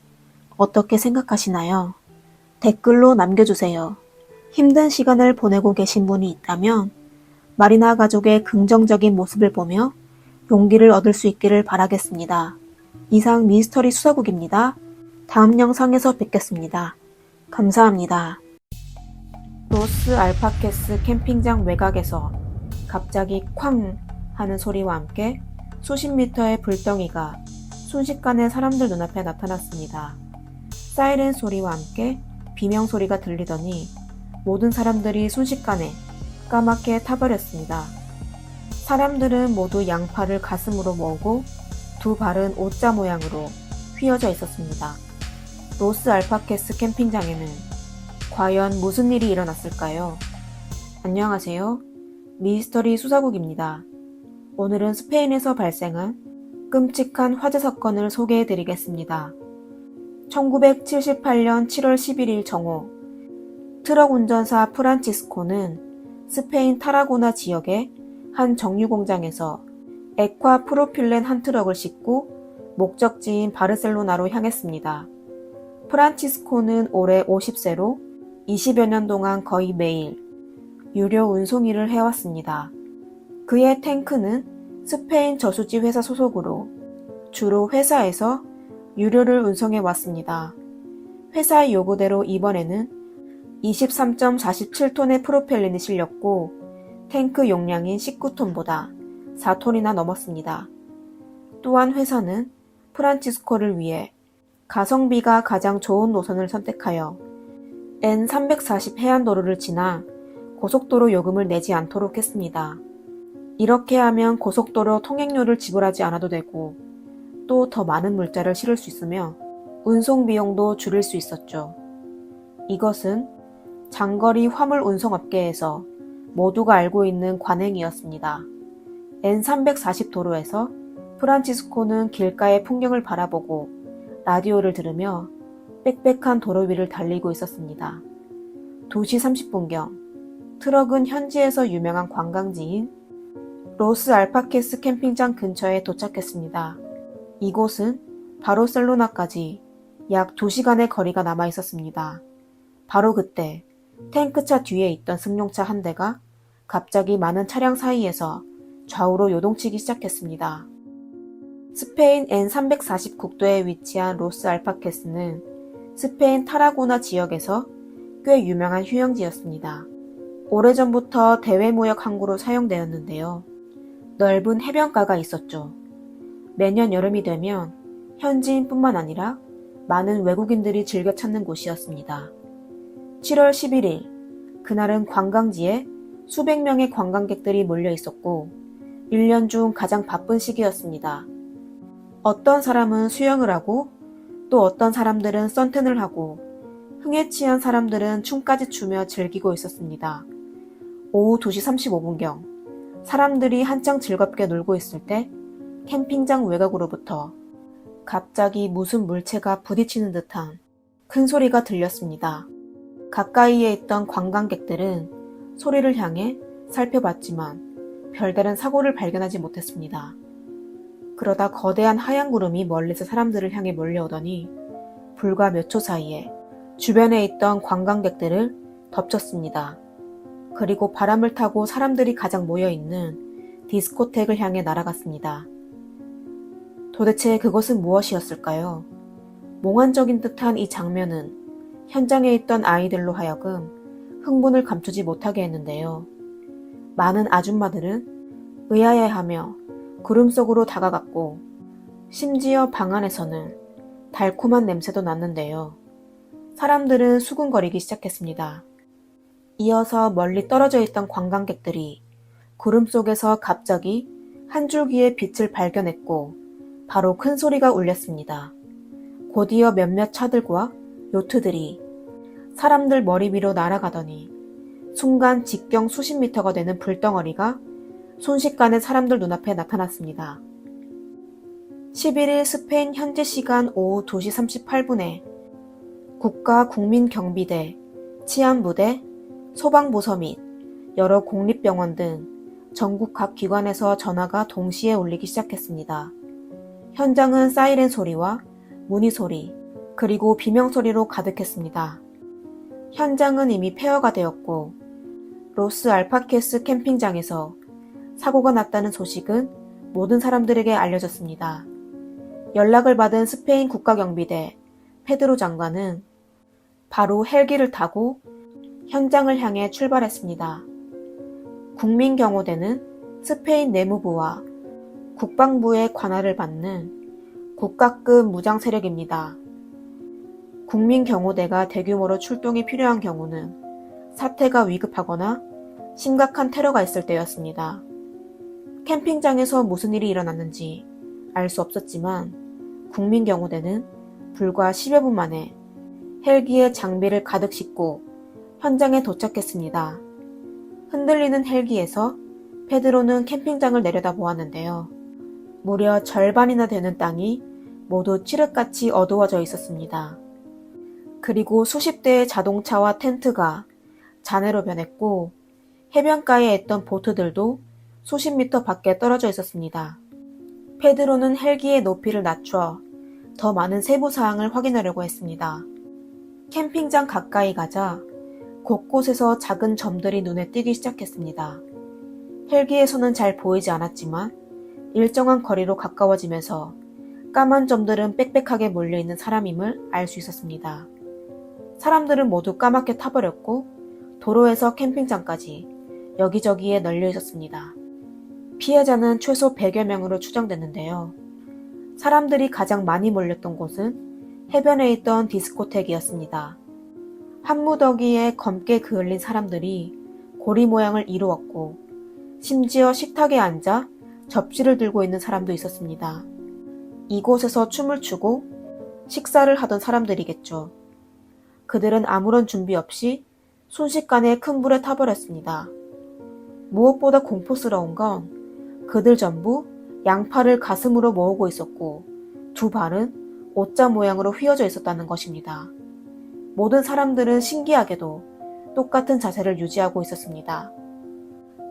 어떻게 생각하시나요? 댓글로 남겨주세요. 힘든 시간을 보내고 계신 분이 있다면 마리나 가족의 긍정적인 모습을 보며 용기를 얻을 수 있기를 바라겠습니다. 이상 미스터리 수사국입니다. 다음 영상에서 뵙겠습니다. 감사합니다. 로스 알파케스 캠핑장 외곽에서 갑자기 쾅 하는 소리와 함께 수십 미터의 불덩이가 순식간에 사람들 눈앞에 나타났습니다. 사이렌 소리와 함께 비명 소리가 들리더니 모든 사람들이 순식간에 까맣게 타버렸습니다. 사람들은 모두 양팔을 가슴으로 모으고 두 발은 O자 모양으로 휘어져 있었습니다. 로스 알파케스 캠핑장에는 과연 무슨 일이 일어났을까요? 안녕하세요. 미스터리 수사국입니다. 오늘은 스페인에서 발생한 끔찍한 화재 사건을 소개해 드리겠습니다. 1978년 7월 11일 정오, 트럭 운전사 프란치스코는 스페인 타라고나 지역의 한 정유 공장에서 액화 프로필렌 한 트럭을 싣고 목적지인 바르셀로나로 향했습니다. 프란치스코는 올해 50세로 20여 년 동안 거의 매일 유료 운송 일을 해왔습니다. 그의 탱크는 스페인 저수지 회사 소속으로 주로 회사에서 유료를 운송해 왔습니다. 회사의 요구대로 이번에는 23.47톤의 프로펠린이 실렸고 탱크 용량인 19톤보다 4톤이나 넘었습니다. 또한 회사는 프란치스코를 위해 가성비가 가장 좋은 노선을 선택하여 N340 해안도로를 지나 고속도로 요금을 내지 않도록 했습니다. 이렇게 하면 고속도로 통행료를 지불하지 않아도 되고 또 더 많은 물자를 실을 수 있으며 운송 비용도 줄일 수 있었죠. 이것은 장거리 화물 운송업계에서 모두가 알고 있는 관행이었습니다. N340 도로에서 프란치스코는 길가의 풍경을 바라보고 라디오를 들으며 빽빽한 도로 위를 달리고 있었습니다. 2시 30분경 트럭은 현지에서 유명한 관광지인 로스 알파케스 캠핑장 근처에 도착했습니다. 이곳은 바르셀로나까지 약 2시간의 거리가 남아 있었습니다. 바로 그때 탱크차 뒤에 있던 승용차 한 대가 갑자기 많은 차량 사이에서 좌우로 요동치기 시작했습니다. 스페인 N340 국도에 위치한 로스 알파케스는 스페인 타라고나 지역에서 꽤 유명한 휴양지였습니다. 오래전부터 대외무역 항구로 사용되었는데요. 넓은 해변가가 있었죠. 매년 여름이 되면 현지인뿐만 아니라 많은 외국인들이 즐겨 찾는 곳이었습니다. 7월 11일, 그날은 관광지에 수백 명의 관광객들이 몰려 있었고 1년 중 가장 바쁜 시기였습니다. 어떤 사람은 수영을 하고 또 어떤 사람들은 선탠을 하고 흥에 취한 사람들은 춤까지 추며 즐기고 있었습니다. 오후 2시 35분경 사람들이 한창 즐겁게 놀고 있을 때 캠핑장 외곽으로부터 갑자기 무슨 물체가 부딪히는 듯한 큰 소리가 들렸습니다. 가까이에 있던 관광객들은 소리를 향해 살펴봤지만 별다른 사고를 발견하지 못했습니다. 그러다 거대한 하얀 구름이 멀리서 사람들을 향해 몰려오더니 불과 몇 초 사이에 주변에 있던 관광객들을 덮쳤습니다. 그리고 바람을 타고 사람들이 가장 모여있는 디스코텍을 향해 날아갔습니다. 도대체 그것은 무엇이었을까요? 몽환적인 듯한 이 장면은 현장에 있던 아이들로 하여금 흥분을 감추지 못하게 했는데요. 많은 아줌마들은 의아해하며 구름 속으로 다가갔고 심지어 방 안에서는 달콤한 냄새도 났는데요. 사람들은 수군거리기 시작했습니다. 이어서 멀리 떨어져 있던 관광객들이 구름 속에서 갑자기 한 줄기의 빛을 발견했고 바로 큰 소리가 울렸습니다. 곧이어 몇몇 차들과 요트들이 사람들 머리 위로 날아가더니 순간 직경 수십 미터가 되는 불덩어리가 순식간에 사람들 눈앞에 나타났습니다. 11일 스페인 현지 시간 오후 2시 38분에 국가국민경비대, 치안부대, 소방부서 및 여러 공립병원 등 전국 각 기관에서 전화가 동시에 울리기 시작했습니다. 현장은 사이렌 소리와 문의 소리, 그리고 비명소리로 가득했습니다. 현장은 이미 폐허가 되었고 로스 알파케스 캠핑장에서 사고가 났다는 소식은 모든 사람들에게 알려졌습니다. 연락을 받은 스페인 국가경비대 페드로 장관은 바로 헬기를 타고 현장을 향해 출발했습니다. 국민경호대는 스페인 내무부와 국방부의 관할을 받는 국가급 무장 세력입니다. 국민경호대가 대규모로 출동이 필요한 경우는 사태가 위급하거나 심각한 테러가 있을 때였습니다. 캠핑장에서 무슨 일이 일어났는지 알 수 없었지만 국민경호대는 불과 10여 분 만에 헬기에 장비를 가득 싣고 현장에 도착했습니다. 흔들리는 헬기에서 페드로는 캠핑장을 내려다보았는데요. 무려 절반이나 되는 땅이 모두 칠흑같이 어두워져 있었습니다. 그리고 수십 대의 자동차와 텐트가 잔해로 변했고 해변가에 있던 보트들도 수십 미터 밖에 떨어져 있었습니다. 페드로는 헬기의 높이를 낮춰 더 많은 세부 사항을 확인하려고 했습니다. 캠핑장 가까이 가자 곳곳에서 작은 점들이 눈에 띄기 시작했습니다. 헬기에서는 잘 보이지 않았지만 일정한 거리로 가까워지면서 까만 점들은 빽빽하게 몰려있는 사람임을 알 수 있었습니다. 사람들은 모두 까맣게 타버렸고 도로에서 캠핑장까지 여기저기에 널려 있었습니다. 피해자는 최소 100여 명으로 추정됐는데요. 사람들이 가장 많이 몰렸던 곳은 해변에 있던 디스코텍이었습니다. 한 무더기에 검게 그을린 사람들이 고리 모양을 이루었고 심지어 식탁에 앉아 접시를 들고 있는 사람도 있었습니다. 이곳에서 춤을 추고 식사를 하던 사람들이겠죠. 그들은 아무런 준비 없이 순식간에 큰 불에 타버렸습니다. 무엇보다 공포스러운 건 그들 전부 양팔을 가슴으로 모으고 있었고 두 발은 오자 모양으로 휘어져 있었다는 것입니다. 모든 사람들은 신기하게도 똑같은 자세를 유지하고 있었습니다.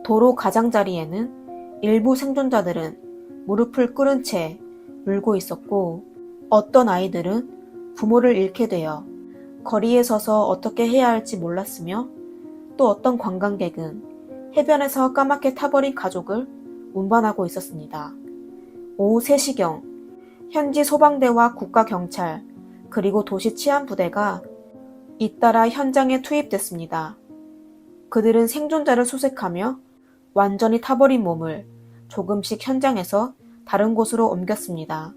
도로 가장자리에는 일부 생존자들은 무릎을 꿇은 채 울고 있었고 어떤 아이들은 부모를 잃게 되어 거리에 서서 어떻게 해야 할지 몰랐으며 또 어떤 관광객은 해변에서 까맣게 타버린 가족을 운반하고 있었습니다. 오후 3시경 현지 소방대와 국가경찰 그리고 도시 치안부대가 잇따라 현장에 투입됐습니다. 그들은 생존자를 수색하며 완전히 타버린 몸을 조금씩 현장에서 다른 곳으로 옮겼습니다.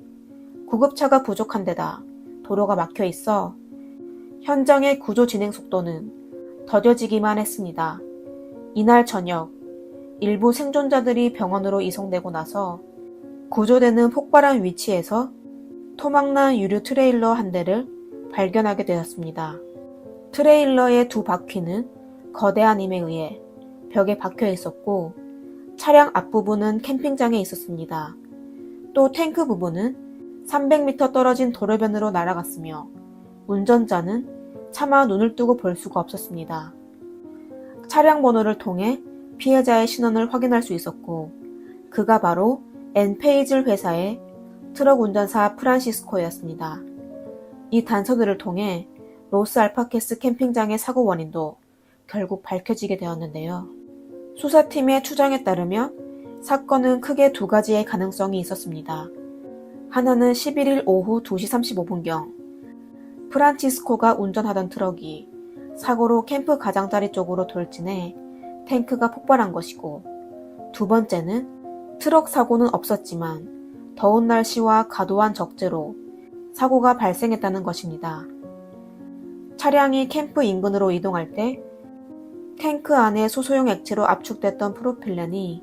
구급차가 부족한 데다 도로가 막혀 있어 현장의 구조 진행 속도는 더뎌지기만 했습니다. 이날 저녁 일부 생존자들이 병원으로 이송되고 나서 구조대는 폭발한 위치에서 토막난 유류 트레일러 한 대를 발견하게 되었습니다. 트레일러의 두 바퀴는 거대한 힘에 의해 벽에 박혀 있었고 차량 앞부분은 캠핑장에 있었습니다. 또 탱크 부분은 300m 떨어진 도로변으로 날아갔으며 운전자는 차마 눈을 뜨고 볼 수가 없었습니다. 차량 번호를 통해 피해자의 신원을 확인할 수 있었고 그가 바로 엔페이즐 회사의 트럭 운전사 프란시스코였습니다. 이 단서들을 통해 로스 알파케스 캠핑장의 사고 원인도 결국 밝혀지게 되었는데요. 수사팀의 추정에 따르면 사건은 크게 두 가지의 가능성이 있었습니다. 하나는 11일 오후 2시 35분경 프란치스코가 운전하던 트럭이 사고로 캠프 가장자리 쪽으로 돌진해 탱크가 폭발한 것이고, 두 번째는 트럭 사고는 없었지만 더운 날씨와 과도한 적재로 사고가 발생했다는 것입니다. 차량이 캠프 인근으로 이동할 때 탱크 안에 수소용 액체로 압축됐던 프로필렌이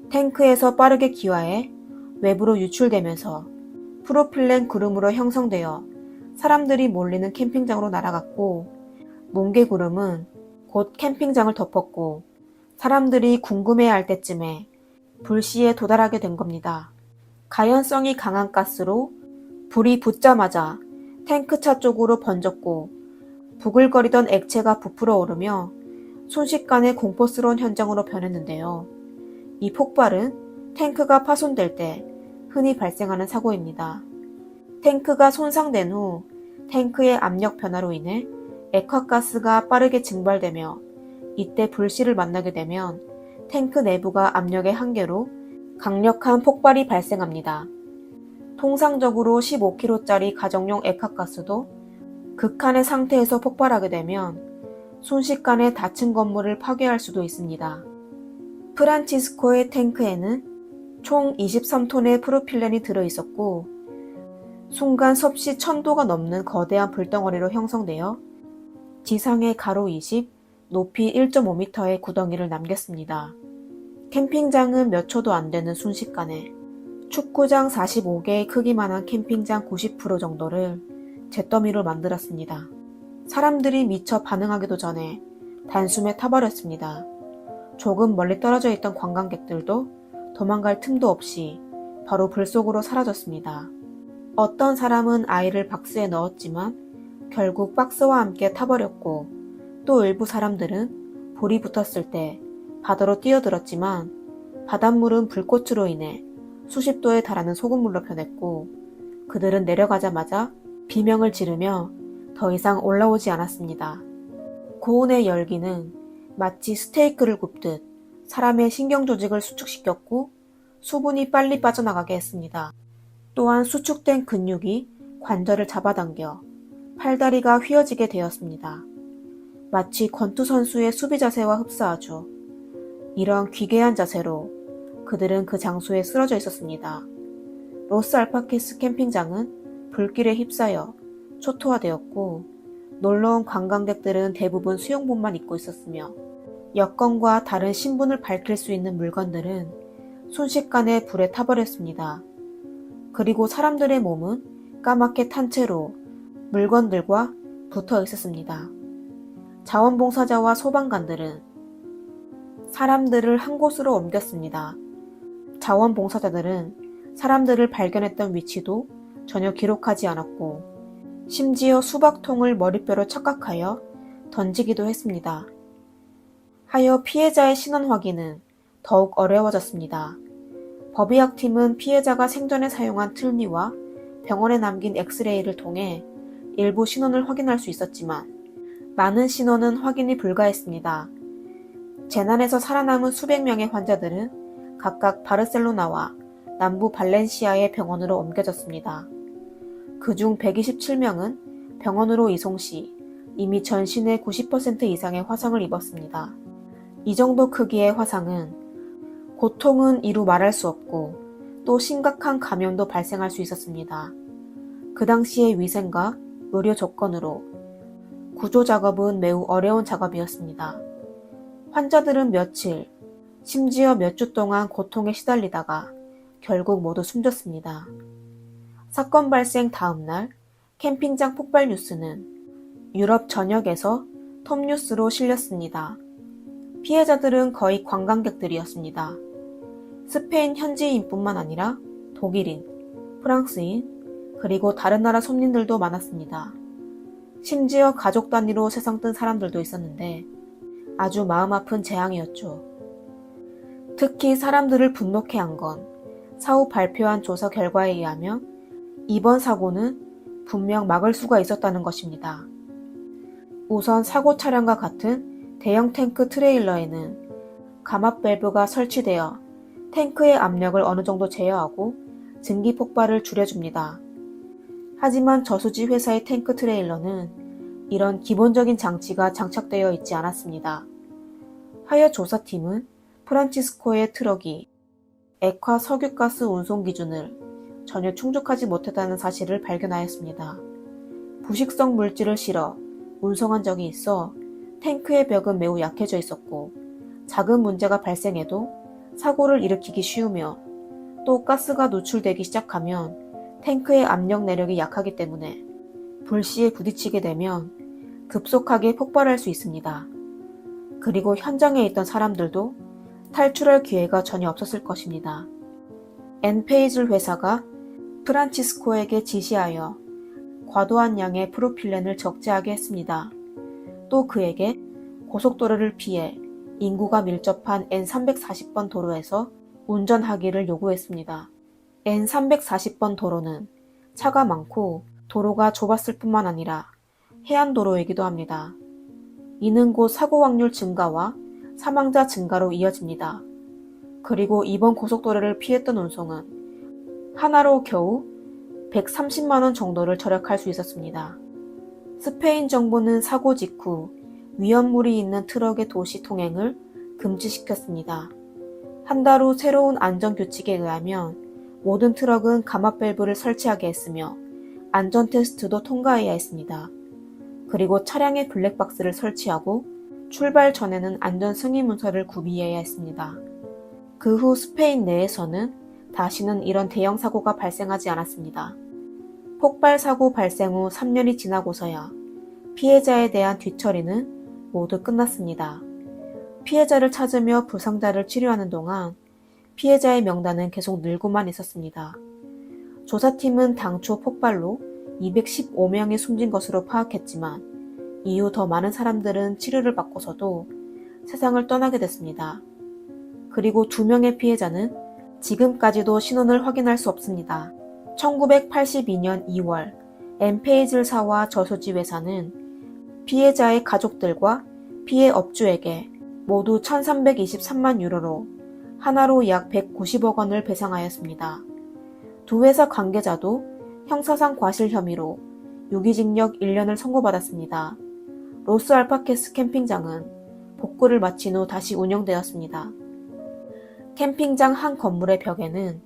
탱크에서 빠르게 기화해 외부로 유출되면서 프로필렌 구름으로 형성되어 사람들이 몰리는 캠핑장으로 날아갔고, 뭉게 구름은 곧 캠핑장을 덮었고 사람들이 궁금해할 때쯤에 불씨에 도달하게 된 겁니다. 가연성이 강한 가스로 불이 붙자마자 탱크차 쪽으로 번졌고 부글거리던 액체가 부풀어 오르며 순식간에 공포스러운 현장으로 변했는데요. 이 폭발은 탱크가 파손될 때 흔히 발생하는 사고입니다. 탱크가 손상된 후 탱크의 압력 변화로 인해 액화가스가 빠르게 증발되며 이때 불씨를 만나게 되면 탱크 내부가 압력의 한계로 강력한 폭발이 발생합니다. 통상적으로 15kg짜리 가정용 액화가스도 극한의 상태에서 폭발하게 되면 순식간에 닫힌 건물을 파괴할 수도 있습니다. 프란치스코의 탱크에는 총 23톤의 프로필렌이 들어있었고 순간 섭씨 1000도가 넘는 거대한 불덩어리로 형성되어 지상의 가로 20, 높이 1.5m의 구덩이를 남겼습니다. 캠핑장은 몇 초도 안 되는 순식간에 축구장 45개의 크기만한 캠핑장 90% 정도를 잿더미로 만들었습니다. 사람들이 미처 반응하기도 전에 단숨에 타버렸습니다. 조금 멀리 떨어져 있던 관광객들도 도망갈 틈도 없이 바로 불 속으로 사라졌습니다. 어떤 사람은 아이를 박스에 넣었지만 결국 박스와 함께 타버렸고, 또 일부 사람들은 불이 붙었을 때 바다로 뛰어들었지만 바닷물은 불꽃으로 인해 수십 도에 달하는 소금물로 변했고, 그들은 내려가자마자 비명을 지르며 더 이상 올라오지 않았습니다. 고온의 열기는 마치 스테이크를 굽듯 사람의 신경조직을 수축시켰고 수분이 빨리 빠져나가게 했습니다. 또한 수축된 근육이 관절을 잡아당겨 팔다리가 휘어지게 되었습니다. 마치 권투 선수의 수비 자세와 흡사하죠. 이런 기괴한 자세로 그들은 그 장소에 쓰러져 있었습니다. 로스 알파케스 캠핑장은 불길에 휩싸여 초토화되었고 놀러온 관광객들은 대부분 수영복만 입고 있었으며 여권과 다른 신분을 밝힐 수 있는 물건들은 순식간에 불에 타버렸습니다. 그리고 사람들의 몸은 까맣게 탄 채로 물건들과 붙어 있었습니다. 자원봉사자와 소방관들은 사람들을 한 곳으로 옮겼습니다. 자원봉사자들은 사람들을 발견했던 위치도 전혀 기록하지 않았고 심지어 수박통을 머리뼈로 착각하여 던지기도 했습니다. 하여 피해자의 신원 확인은 더욱 어려워졌습니다. 법의학팀은 피해자가 생전에 사용한 틀니와 병원에 남긴 엑스레이를 통해 일부 신원을 확인할 수 있었지만 많은 신원은 확인이 불가했습니다. 재난에서 살아남은 수백 명의 환자들은 각각 바르셀로나와 남부 발렌시아의 병원으로 옮겨졌습니다. 그중 127명은 병원으로 이송 시 이미 전신의 90% 이상의 화상을 입었습니다. 이 정도 크기의 화상은 고통은 이루 말할 수 없고 또 심각한 감염도 발생할 수 있었습니다. 그 당시의 위생과 의료 조건으로 구조 작업은 매우 어려운 작업이었습니다. 환자들은 며칠, 심지어 몇 주 동안 고통에 시달리다가 결국 모두 숨졌습니다. 사건 발생 다음 날 캠핑장 폭발 뉴스는 유럽 전역에서 톱뉴스로 실렸습니다. 피해자들은 거의 관광객들이었습니다. 스페인 현지인뿐만 아니라 독일인, 프랑스인, 그리고 다른 나라 손님들도 많았습니다. 심지어 가족 단위로 세상 뜬 사람들도 있었는데 아주 마음 아픈 재앙이었죠. 특히 사람들을 분노케 한 건 사후 발표한 조사 결과에 의하면 이번 사고는 분명 막을 수가 있었다는 것입니다. 우선 사고 차량과 같은 대형 탱크 트레일러에는 감압 밸브가 설치되어 탱크의 압력을 어느 정도 제어하고 증기 폭발을 줄여줍니다. 하지만 저수지 회사의 탱크 트레일러는 이런 기본적인 장치가 장착되어 있지 않았습니다. 하여 조사팀은 프란치스코의 트럭이 액화 석유가스 운송 기준을 전혀 충족하지 못했다는 사실을 발견하였습니다. 부식성 물질을 실어 운송한 적이 있어 탱크의 벽은 매우 약해져 있었고 작은 문제가 발생해도 사고를 일으키기 쉬우며 또 가스가 노출되기 시작하면 탱크의 압력 내력이 약하기 때문에 불씨에 부딪히게 되면 급속하게 폭발할 수 있습니다. 그리고 현장에 있던 사람들도 탈출할 기회가 전혀 없었을 것입니다. 엔페이즐 회사가 프란치스코에게 지시하여 과도한 양의 프로필렌을 적재하게 했습니다. 또 그에게 고속도로를 피해 인구가 밀접한 N340번 도로에서 운전하기를 요구했습니다. N340번 도로는 차가 많고 도로가 좁았을 뿐만 아니라 해안도로이기도 합니다. 이는 곧 사고 확률 증가와 사망자 증가로 이어집니다. 그리고 이번 고속도로를 피했던 운송은 하나로 겨우 130만원 정도를 절약할 수 있었습니다. 스페인 정부는 사고 직후 위험물이 있는 트럭의 도시 통행을 금지시켰습니다. 한 달 후 새로운 안전규칙에 의하면 모든 트럭은 감압 밸브를 설치하게 했으며 안전 테스트도 통과해야 했습니다. 그리고 차량에 블랙박스를 설치하고 출발 전에는 안전 승인 문서를 구비해야 했습니다. 그 후 스페인 내에서는 다시는 이런 대형 사고가 발생하지 않았습니다. 폭발 사고 발생 후 3년이 지나고서야 피해자에 대한 뒤처리는 모두 끝났습니다. 피해자를 찾으며 부상자를 치료하는 동안 피해자의 명단은 계속 늘고만 있었습니다. 조사팀은 당초 폭발로 215명이 숨진 것으로 파악했지만 이후 더 많은 사람들은 치료를 받고서도 세상을 떠나게 됐습니다. 그리고 2명의 피해자는 지금까지도 신원을 확인할 수 없습니다. 1982년 2월 엔페이즐사와 저수지 회사는 피해자의 가족들과 피해 업주에게 모두 1323만 유로로 하나로 약 190억 원을 배상하였습니다. 두 회사 관계자도 형사상 과실 혐의로 유기징역 1년을 선고받았습니다. 로스 알파케스 캠핑장은 복구를 마친 후 다시 운영되었습니다. 캠핑장 한 건물의 벽에는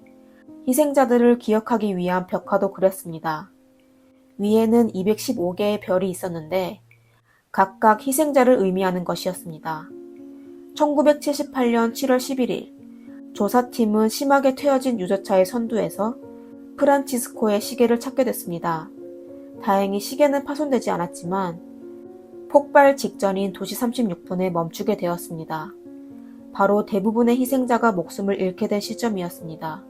희생자들을 기억하기 위한 벽화도 그렸습니다. 위에는 215개의 별이 있었는데 각각 희생자를 의미하는 것이었습니다. 1978년 7월 11일 조사팀은 심하게 퇴어진 유조차의 선두에서 프란치스코의 시계를 찾게 됐습니다. 다행히 시계는 파손되지 않았지만 폭발 직전인 2시 36분에 멈추게 되었습니다. 바로 대부분의 희생자가 목숨을 잃게 된 시점이었습니다.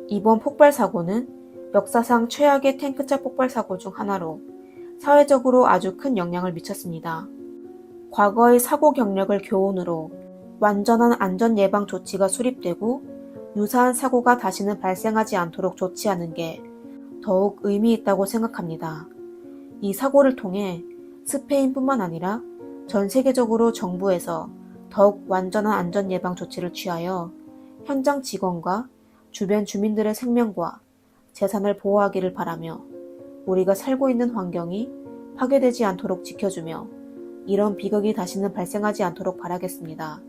이번 폭발 사고는 역사상 최악의 탱크차 폭발 사고 중 하나로 사회적으로 아주 큰 영향을 미쳤습니다. 과거의 사고 경력을 교훈으로 완전한 안전 예방 조치가 수립되고 유사한 사고가 다시는 발생하지 않도록 조치하는 게 더욱 의미 있다고 생각합니다. 이 사고를 통해 스페인뿐만 아니라 전 세계적으로 정부에서 더욱 완전한 안전 예방 조치를 취하여 현장 직원과 주변 주민들의 생명과 재산을 보호하기를 바라며 우리가 살고 있는 환경이 파괴되지 않도록 지켜주며 이런 비극이 다시는 발생하지 않도록 바라겠습니다.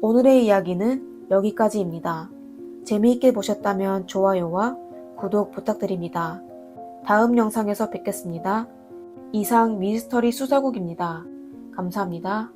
오늘의 이야기는 여기까지입니다. 재미있게 보셨다면 좋아요와 구독 부탁드립니다. 다음 영상에서 뵙겠습니다. 이상 미스터리 수사국입니다. 감사합니다.